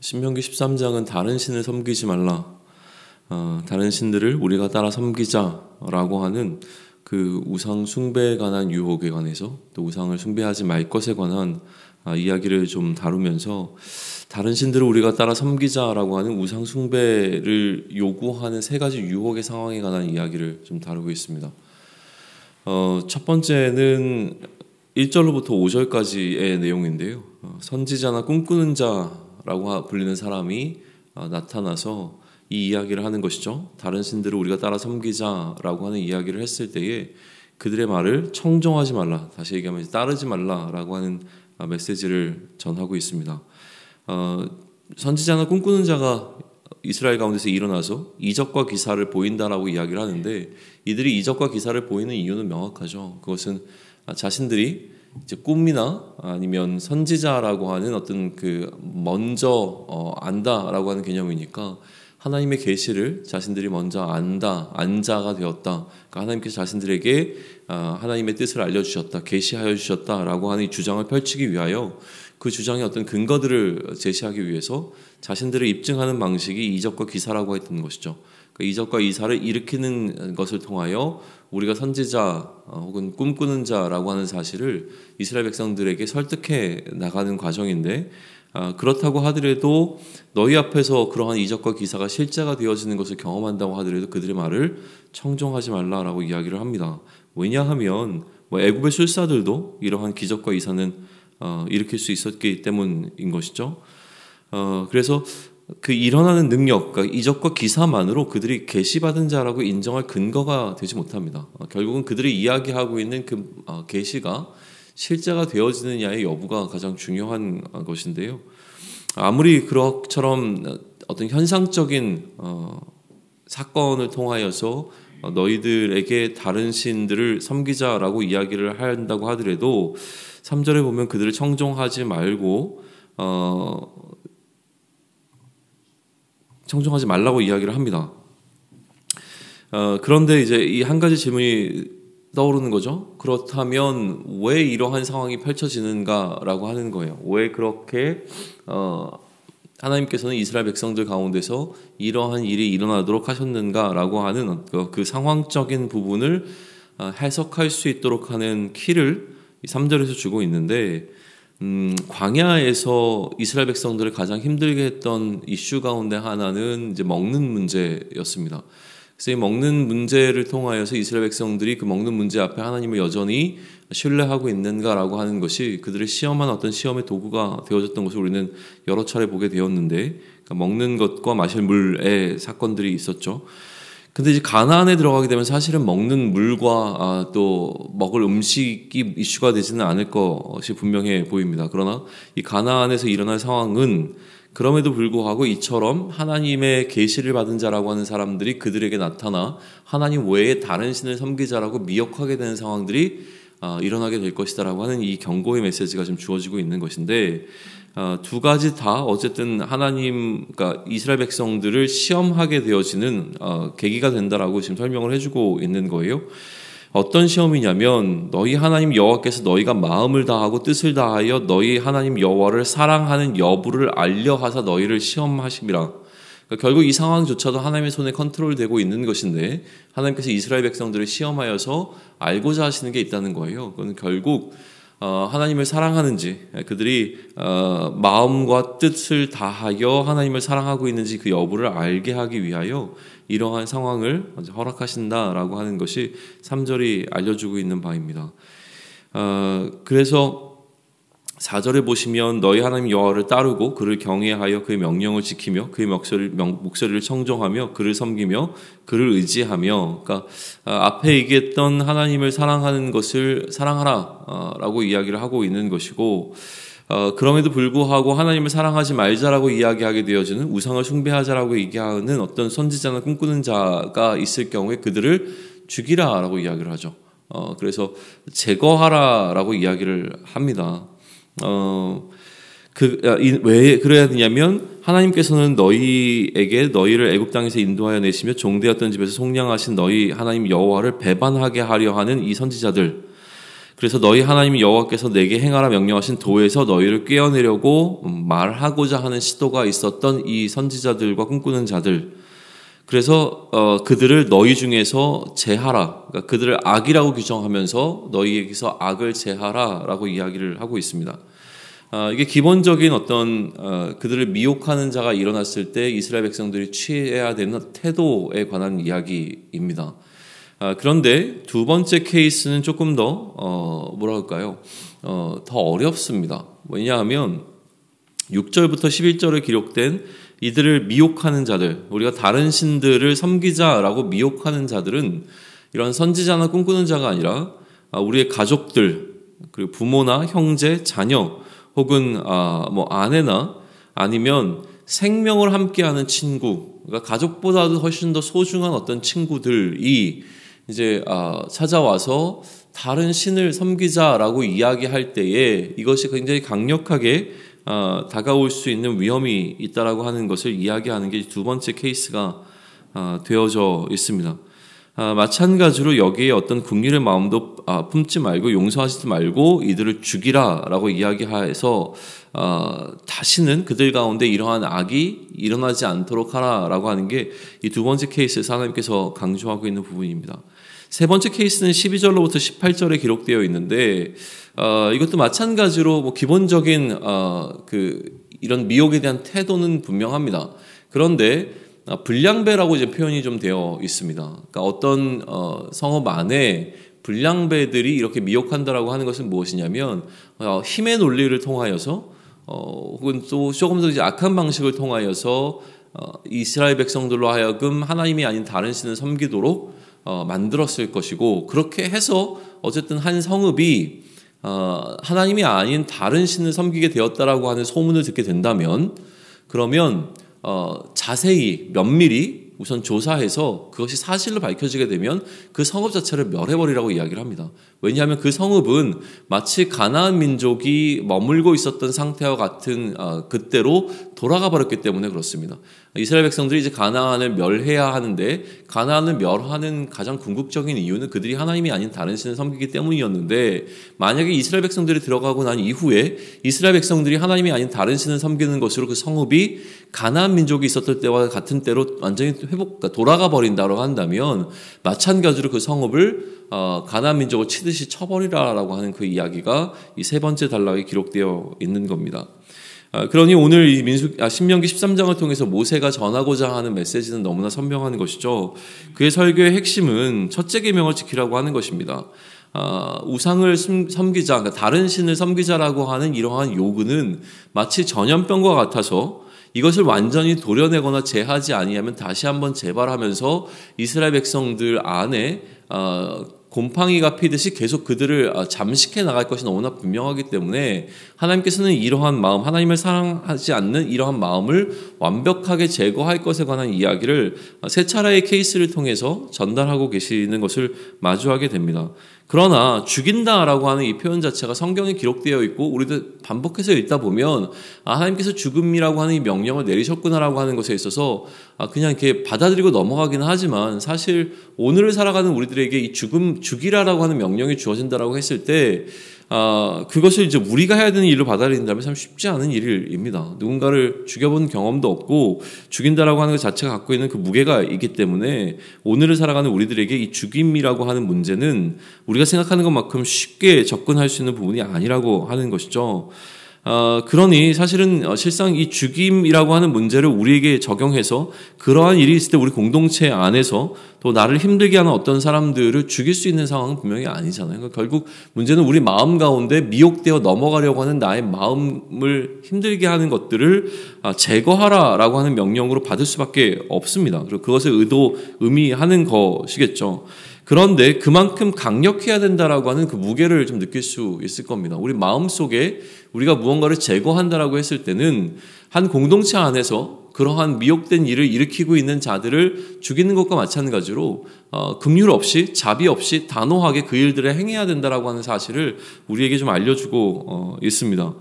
신명기 13장은 다른 신을 섬기지 말라, 다른 신들을 우리가 따라 섬기자라고 하는 그 우상 숭배에 관한 유혹에 관해서, 또 우상을 숭배하지 말 것에 관한 이야기를 좀 다루면서 다른 신들을 우리가 따라 섬기자라고 하는 우상 숭배를 요구하는 세 가지 유혹의 상황에 관한 이야기를 좀 다루고 있습니다. 첫 번째는 1절로부터 5절까지의 내용인데요. 선지자나 꿈꾸는 자라고 불리는 사람이 나타나서 이 이야기를 하는 것이죠. 다른 신들을 우리가 따라 섬기자라고 하는 이야기를 했을 때에 그들의 말을 청종하지 말라, 다시 얘기하면 따르지 말라라고 하는 메시지를 전하고 있습니다. 선지자나 꿈꾸는 자가 이스라엘 가운데서 일어나서 이적과 기사를 보인다라고 이야기를 하는데, 이들이 이적과 기사를 보이는 이유는 명확하죠. 그것은 자신들이 이제 꿈이나 아니면 선지자라고 하는 어떤 그 먼저 안다라고 하는 개념이니까 하나님의 계시를 자신들이 먼저 안자가 되었다. 그러니까 하나님께서 자신들에게 하나님의 뜻을 알려주셨다, 계시하여 주셨다라고 하는 이 주장을 펼치기 위하여, 그 주장의 어떤 근거들을 제시하기 위해서 자신들을 입증하는 방식이 이적과 기사라고 했던 것이죠. 그 이적과 기사를 일으키는 것을 통하여 우리가 선지자 혹은 꿈꾸는 자라고 하는 사실을 이스라엘 백성들에게 설득해 나가는 과정인데, 그렇다고 하더라도 너희 앞에서 그러한 이적과 기사가 실제가 되어지는 것을 경험한다고 하더라도 그들의 말을 청종하지 말라라고 이야기를 합니다. 왜냐하면 애굽의 술사들도 이러한 기적과 이사는 일으킬 수 있었기 때문인 것이죠. 그래서 그 일어나는 능력, 그러니까 이적과 기사만으로 그들이 계시받은 자라고 인정할 근거가 되지 못합니다. 결국은 그들이 이야기하고 있는 그 계시가 실제가 되어지느냐의 여부가 가장 중요한 것인데요. 아무리 그렇처럼 어떤 현상적인 사건을 통하여서 너희들에게 다른 신들을 섬기자라고 이야기를 한다고 하더라도 3절에 보면 그들을 청종하지 말고 청종하지 말라고 이야기를 합니다. 그런데 이제 이 한 가지 질문이 떠오르는 거죠. 그렇다면 왜 이러한 상황이 펼쳐지는가라고 하는 거예요. 왜 그렇게 하나님께서는 이스라엘 백성들 가운데서 이러한 일이 일어나도록 하셨는가라고 하는 그 상황적인 부분을 해석할 수 있도록 하는 키를 3절에서 주고 있는데, 광야에서 이스라엘 백성들을 가장 힘들게 했던 이슈 가운데 하나는 이제 먹는 문제였습니다. 그래서 이 먹는 문제를 통하여서 이스라엘 백성들이 그 먹는 문제 앞에 하나님을 여전히 신뢰하고 있는가라고 하는 것이 그들을 시험한 어떤 시험의 도구가 되어졌던 것을 우리는 여러 차례 보게 되었는데, 그러니까 먹는 것과 마실 물의 사건들이 있었죠. 근데 이제 가나안에 들어가게 되면 사실은 먹는 물과 또 먹을 음식이 이슈가 되지는 않을 것이 분명해 보입니다. 그러나 이 가나안에서 일어날 상황은 그럼에도 불구하고 이처럼 하나님의 계시를 받은 자라고 하는 사람들이 그들에게 나타나 하나님 외에 다른 신을 섬기자라고 미혹하게 되는 상황들이 일어나게 될 것이다라고 하는 이 경고의 메시지가 지금 주어지고 있는 것인데, 두 가지 다 어쨌든 하나님, 그러니까 이스라엘 백성들을 시험하게 되어지는 계기가 된다라고 지금 설명을 해주고 있는 거예요. 어떤 시험이냐면 너희 하나님 여호와께서 너희가 마음을 다하고 뜻을 다하여 너희 하나님 여호와를 사랑하는 여부를 알려하사 너희를 시험하심이라. 그러니까 결국 이 상황조차도 하나님의 손에 컨트롤되고 있는 것인데, 하나님께서 이스라엘 백성들을 시험하여서 알고자 하시는 게 있다는 거예요. 그건 결국 하나님을 사랑하는지, 그들이 마음과 뜻을 다하여 하나님을 사랑하고 있는지 그 여부를 알게 하기 위하여 이러한 상황을 허락하신다라고 하는 것이 3절이 알려주고 있는 바입니다. 그래서 4절에 보시면 너희 하나님 여호와를 따르고 그를 경외하여 그의 명령을 지키며 그의 목소리를 청종하며 그를 섬기며 그를 의지하며, 그러니까 앞에 얘기했던 하나님을 사랑하는 것을 사랑하라 라고 이야기를 하고 있는 것이고, 그럼에도 불구하고 하나님을 사랑하지 말자라고 이야기하게 되어지는 우상을 숭배하자라고 얘기하는 어떤 선지자나 꿈꾸는 자가 있을 경우에 그들을 죽이라라고 이야기를 하죠. 그래서 제거하라라고 이야기를 합니다. 왜 그래야 되냐면 하나님께서는 너희에게 너희를 애굽 땅에서 인도하여 내시며 종되었던 집에서 속량하신 너희 하나님 여호와를 배반하게 하려 하는 이 선지자들, 그래서 너희 하나님 여호와께서 내게 행하라 명령하신 도에서 너희를 꿰어내려고 말하고자 하는 시도가 있었던 이 선지자들과 꿈꾸는 자들, 그래서 그들을 너희 중에서 제하라, 그러니까 그들을 악이라고 규정하면서 너희에게서 악을 제하라라고 이야기를 하고 있습니다. 이게 기본적인 어떤 그들을 미혹하는 자가 일어났을 때 이스라엘 백성들이 취해야 되는 태도에 관한 이야기입니다. 그런데 두 번째 케이스는 조금 더 뭐랄까요? 더 어렵습니다. 왜냐하면 6절부터 11절에 기록된 이들을 미혹하는 자들, 우리가 다른 신들을 섬기자라고 미혹하는 자들은 이런 선지자나 꿈꾸는 자가 아니라 우리의 가족들, 그리고 부모나 형제, 자녀, 혹은 뭐 아내나 아니면 생명을 함께하는 친구, 그러니까 가족보다도 훨씬 더 소중한 어떤 친구들이 이제 찾아와서 다른 신을 섬기자라고 이야기할 때에 이것이 굉장히 강력하게 다가올 수 있는 위험이 있다라고 하는 것을 이야기하는 게 두 번째 케이스가 되어져 있습니다. 마찬가지로 여기에 어떤 긍휼의 마음도 품지 말고 용서하지 말고 이들을 죽이라라고 이야기해서 다시는 그들 가운데 이러한 악이 일어나지 않도록 하라라고 하는 게 이 두 번째 케이스에서 하나님께서 강조하고 있는 부분입니다. 세 번째 케이스는 12절로부터 18절에 기록되어 있는데 이것도 마찬가지로 뭐 기본적인 이런 미혹에 대한 태도는 분명합니다. 그런데 불량배라고 이제 표현이 좀 되어 있습니다. 그러니까 어떤 성읍 안에 불량배들이 이렇게 미혹한다라고 하는 것은 무엇이냐면 힘의 논리를 통하여서 혹은 또 조금 더 이제 악한 방식을 통하여서 이스라엘 백성들로 하여금 하나님이 아닌 다른 신을 섬기도록 만들었을 것이고, 그렇게 해서 어쨌든 한 성읍이 하나님이 아닌 다른 신을 섬기게 되었다라고 하는 소문을 듣게 된다면, 그러면 자세히 면밀히 우선 조사해서 그것이 사실로 밝혀지게 되면 그 성읍 자체를 멸해버리라고 이야기를 합니다. 왜냐하면 그 성읍은 마치 가나안 민족이 머물고 있었던 상태와 같은 그때로 돌아가 버렸기 때문에 그렇습니다. 이스라엘 백성들이 이제 가나안을 멸해야 하는데, 가나안을 멸하는 가장 궁극적인 이유는 그들이 하나님이 아닌 다른 신을 섬기기 때문이었는데, 만약에 이스라엘 백성들이 들어가고 난 이후에 이스라엘 백성들이 하나님이 아닌 다른 신을 섬기는 것으로 그 성읍이 가나안 민족이 있었을 때와 같은 때로 완전히 돌아가 버린다고 한다면, 마찬가지로 그 성읍을 가나안 민족을 치듯이 쳐버리라라고 하는 그 이야기가 이 세 번째 단락에 기록되어 있는 겁니다. 그러니 오늘 이 신명기 13장을 통해서 모세가 전하고자 하는 메시지는 너무나 선명한 것이죠. 그의 설교의 핵심은 첫째 계명을 지키라고 하는 것입니다. 우상을 섬기자, 그러니까 다른 신을 섬기자라고 하는 이러한 요구는 마치 전염병과 같아서 이것을 완전히 도려내거나 제하지 아니하면 다시 한번 재발하면서 이스라엘 백성들 안에 곰팡이가 피듯이 계속 그들을 잠식해 나갈 것이 너무나 분명하기 때문에 하나님께서는 이러한 마음, 하나님을 사랑하지 않는 이러한 마음을 완벽하게 제거할 것에 관한 이야기를 세 차례의 케이스를 통해서 전달하고 계시는 것을 마주하게 됩니다. 그러나 죽인다라고 하는 이 표현 자체가 성경에 기록되어 있고 우리도 반복해서 읽다 보면 하나님께서 죽음이라고 하는 이 명령을 내리셨구나라고 하는 것에 있어서 그냥 이렇게 받아들이고 넘어가기는 하지만, 사실 오늘을 살아가는 우리들에게 이 죽이라라고 하는 명령이 주어진다라고 했을 때 그것을 이제 우리가 해야 되는 일로 받아들인다면 참 쉽지 않은 일입니다. 누군가를 죽여본 경험도 없고 죽인다라고 하는 것 자체가 갖고 있는 그 무게가 있기 때문에 오늘을 살아가는 우리들에게 이 죽임이라고 하는 문제는 우리가 생각하는 것만큼 쉽게 접근할 수 있는 부분이 아니라고 하는 것이죠. 그러니 사실은 실상 이 죽임이라고 하는 문제를 우리에게 적용해서 그러한 일이 있을 때 우리 공동체 안에서 또 나를 힘들게 하는 어떤 사람들을 죽일 수 있는 상황은 분명히 아니잖아요. 그러니까 결국 문제는 우리 마음 가운데 미혹되어 넘어가려고 하는 나의 마음을 힘들게 하는 것들을 제거하라라고 하는 명령으로 받을 수밖에 없습니다. 그리고 그것을 의미하는 것이겠죠. 그런데 그만큼 강력해야 된다라고 하는 그 무게를 좀 느낄 수 있을 겁니다. 우리 마음속에 우리가 무언가를 제거한다라고 했을 때는 한 공동체 안에서 그러한 미혹된 일을 일으키고 있는 자들을 죽이는 것과 마찬가지로 긍휼 없이, 자비 없이 단호하게 그 일들을 행해야 된다라고 하는 사실을 우리에게 좀 알려주고 있습니다.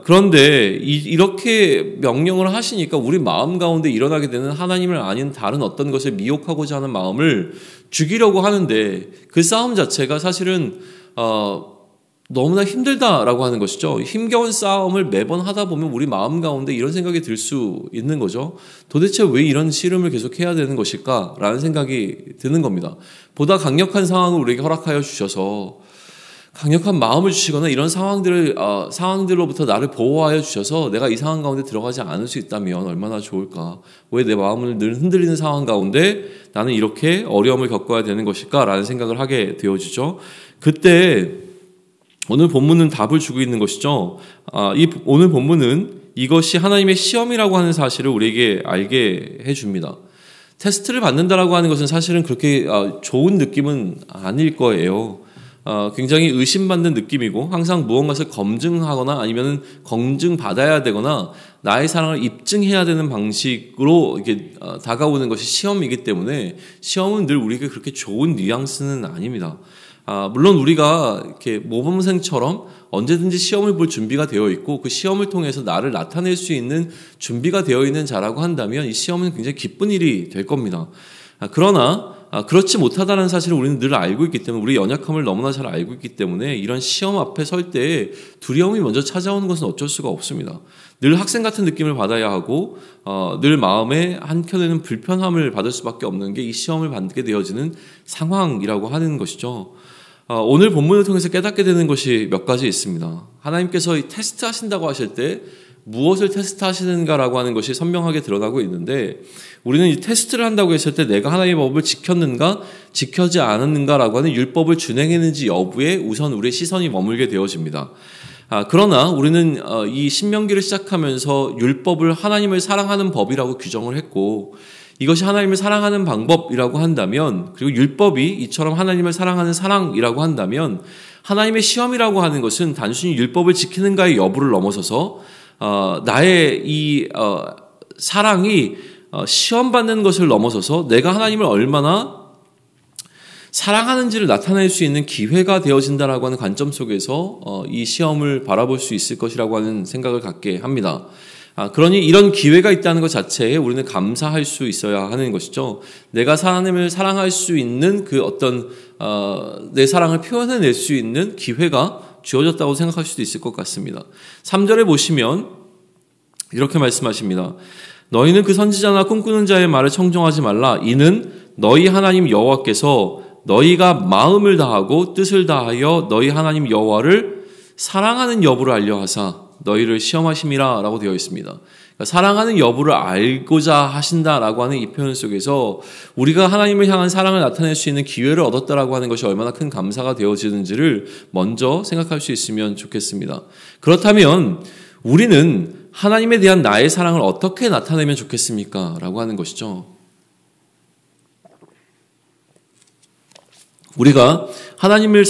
그런데 이렇게 명령을 하시니까 우리 마음 가운데 일어나게 되는 하나님을 아닌 다른 어떤 것을 미혹하고자 하는 마음을 죽이려고 하는데, 그 싸움 자체가 사실은 너무나 힘들다라고 하는 것이죠. 힘겨운 싸움을 매번 하다 보면 우리 마음 가운데 이런 생각이 들 수 있는 거죠. 도대체 왜 이런 씨름을 계속 해야 되는 것일까라는 생각이 드는 겁니다. 보다 강력한 상황을 우리에게 허락하여 주셔서 강력한 마음을 주시거나 이런 상황들로부터 나를 보호하여 주셔서 내가 이 상황 가운데 들어가지 않을 수 있다면 얼마나 좋을까. 왜 내 마음을 늘 흔들리는 상황 가운데 나는 이렇게 어려움을 겪어야 되는 것일까라는 생각을 하게 되어주죠. 그때 오늘 본문은 답을 주고 있는 것이죠. 오늘 본문은 이것이 하나님의 시험이라고 하는 사실을 우리에게 알게 해줍니다. 테스트를 받는다라고 하는 것은 사실은 그렇게 좋은 느낌은 아닐 거예요. 굉장히 의심받는 느낌이고 항상 무언가를 검증하거나 아니면 검증받아야 되거나 나의 사랑을 입증해야 되는 방식으로 이렇게 다가오는 것이 시험이기 때문에 시험은 늘 우리에게 그렇게 좋은 뉘앙스는 아닙니다. 물론 우리가 이렇게 모범생처럼 언제든지 시험을 볼 준비가 되어 있고 그 시험을 통해서 나를 나타낼 수 있는 준비가 되어 있는 자라고 한다면 이 시험은 굉장히 기쁜 일이 될 겁니다. 그러나 그렇지 못하다는 사실을 우리는 늘 알고 있기 때문에 우리 연약함을 너무나 잘 알고 있기 때문에 이런 시험 앞에 설 때 두려움이 먼저 찾아오는 것은 어쩔 수가 없습니다. 늘 학생 같은 느낌을 받아야 하고 늘 마음에 한켠에는 불편함을 받을 수밖에 없는 게 이 시험을 받게 되어지는 상황이라고 하는 것이죠. 오늘 본문을 통해서 깨닫게 되는 것이 몇 가지 있습니다. 하나님께서 이 테스트 하신다고 하실 때 무엇을 테스트하시는가라고 하는 것이 선명하게 드러나고 있는데 우리는 이 테스트를 한다고 했을 때 내가 하나님의 법을 지켰는가 지켜지 않았는가라고 하는 율법을 준행했는지 여부에 우선 우리의 시선이 머물게 되어집니다. 그러나 우리는 이 신명기를 시작하면서 율법을 하나님을 사랑하는 법이라고 규정을 했고 이것이 하나님을 사랑하는 방법이라고 한다면 그리고 율법이 이처럼 하나님을 사랑하는 사랑이라고 한다면 하나님의 시험이라고 하는 것은 단순히 율법을 지키는가의 여부를 넘어서서 나의 이 사랑이 시험받는 것을 넘어서서 내가 하나님을 얼마나 사랑하는지를 나타낼 수 있는 기회가 되어진다라고 하는 관점 속에서 이 시험을 바라볼 수 있을 것이라고 하는 생각을 갖게 합니다. 그러니 이런 기회가 있다는 것 자체에 우리는 감사할 수 있어야 하는 것이죠. 내가 하나님을 사랑할 수 있는 그 어떤 내 사랑을 표현해낼 수 있는 기회가 주어졌다고 생각할 수도 있을 것 같습니다. 3절에 보시면 이렇게 말씀하십니다. 너희는 그 선지자나 꿈꾸는 자의 말을 청종하지 말라. 이는 너희 하나님 여호와께서 너희가 마음을 다하고 뜻을 다하여 너희 하나님 여호와를 사랑하는 여부를 알려 하사 너희를 시험하심이라 라고 되어 있습니다. 그러니까 사랑하는 여부를 알고자 하신다라고 하는 이 표현 속에서 우리가 하나님을 향한 사랑을 나타낼 수 있는 기회를 얻었다라고 하는 것이 얼마나 큰 감사가 되어지는지를 먼저 생각할 수 있으면 좋겠습니다. 그렇다면 우리는 하나님에 대한 나의 사랑을 어떻게 나타내면 좋겠습니까? 라고 하는 것이죠. 우리가 하나님을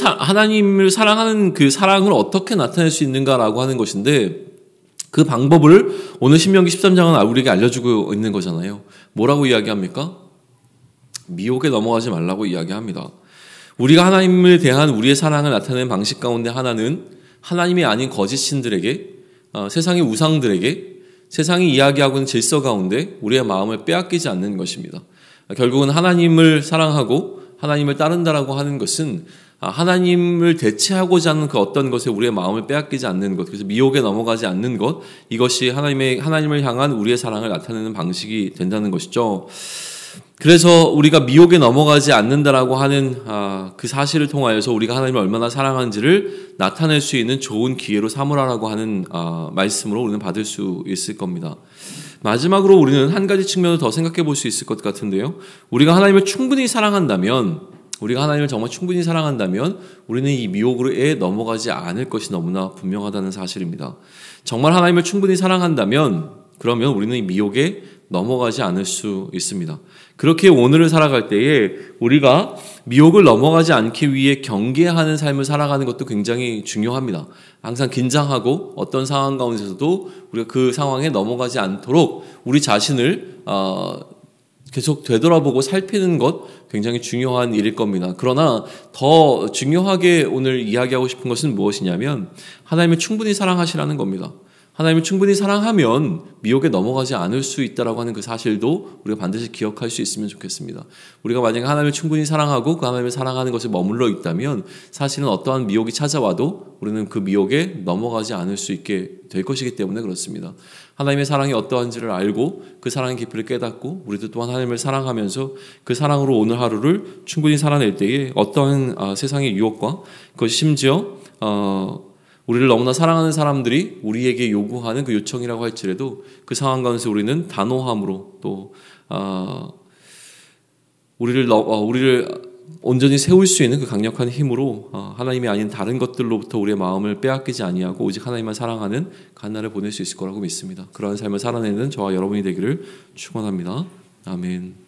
사랑하는 그 사랑을 어떻게 나타낼 수 있는가라고 하는 것인데 그 방법을 오늘 신명기 13장은 우리에게 알려주고 있는 거잖아요. 뭐라고 이야기합니까? 미혹에 넘어가지 말라고 이야기합니다. 우리가 하나님에 대한 우리의 사랑을 나타내는 방식 가운데 하나는 하나님이 아닌 거짓 신들에게 세상의 우상들에게 세상이 이야기하고 있는 질서 가운데 우리의 마음을 빼앗기지 않는 것입니다. 결국은 하나님을 사랑하고 하나님을 따른다라고 하는 것은 하나님을 대체하고자 하는 그 어떤 것에 우리의 마음을 빼앗기지 않는 것, 그래서 미혹에 넘어가지 않는 것, 이것이 하나님을 향한 우리의 사랑을 나타내는 방식이 된다는 것이죠. 그래서 우리가 미혹에 넘어가지 않는다라고 하는 그 사실을 통하여서 우리가 하나님을 얼마나 사랑하는지를 나타낼 수 있는 좋은 기회로 삼으라라고 하는 말씀으로 우리는 받을 수 있을 겁니다. 마지막으로 우리는 한 가지 측면을 더 생각해 볼 수 있을 것 같은데요. 우리가 하나님을 충분히 사랑한다면, 우리가 하나님을 정말 충분히 사랑한다면 우리는 이 미혹에 넘어가지 않을 것이 너무나 분명하다는 사실입니다. 정말 하나님을 충분히 사랑한다면 그러면 우리는 이 미혹에 넘어가지 않을 수 있습니다. 그렇게 오늘을 살아갈 때에 우리가 미혹을 넘어가지 않기 위해 경계하는 삶을 살아가는 것도 굉장히 중요합니다. 항상 긴장하고 어떤 상황 가운데서도 우리가 그 상황에 넘어가지 않도록 우리 자신을 계속 되돌아보고 살피는 것 굉장히 중요한 일일 겁니다. 그러나 더 중요하게 오늘 이야기하고 싶은 것은 무엇이냐면 하나님을 충분히 사랑하시라는 겁니다. 하나님을 충분히 사랑하면 미혹에 넘어가지 않을 수 있다라고 하는 그 사실도 우리가 반드시 기억할 수 있으면 좋겠습니다. 우리가 만약에 하나님을 충분히 사랑하고 그 하나님을 사랑하는 것에 머물러 있다면 사실은 어떠한 미혹이 찾아와도 우리는 그 미혹에 넘어가지 않을 수 있게 될 것이기 때문에 그렇습니다. 하나님의 사랑이 어떠한지를 알고 그 사랑의 깊이를 깨닫고 우리도 또한 하나님을 사랑하면서 그 사랑으로 오늘 하루를 충분히 살아낼 때에 어떠한 세상의 유혹과 그것이 심지어 우리를 너무나 사랑하는 사람들이 우리에게 요구하는 그 요청이라고 할지라도 그 상황 가운데서 우리는 단호함으로 또 우리를 온전히 세울 수 있는 그 강력한 힘으로 하나님이 아닌 다른 것들로부터 우리의 마음을 빼앗기지 아니하고 오직 하나님만 사랑하는 간 날을 보낼 수 있을 거라고 믿습니다. 그러한 삶을 살아내는 저와 여러분이 되기를 축원합니다. 아멘.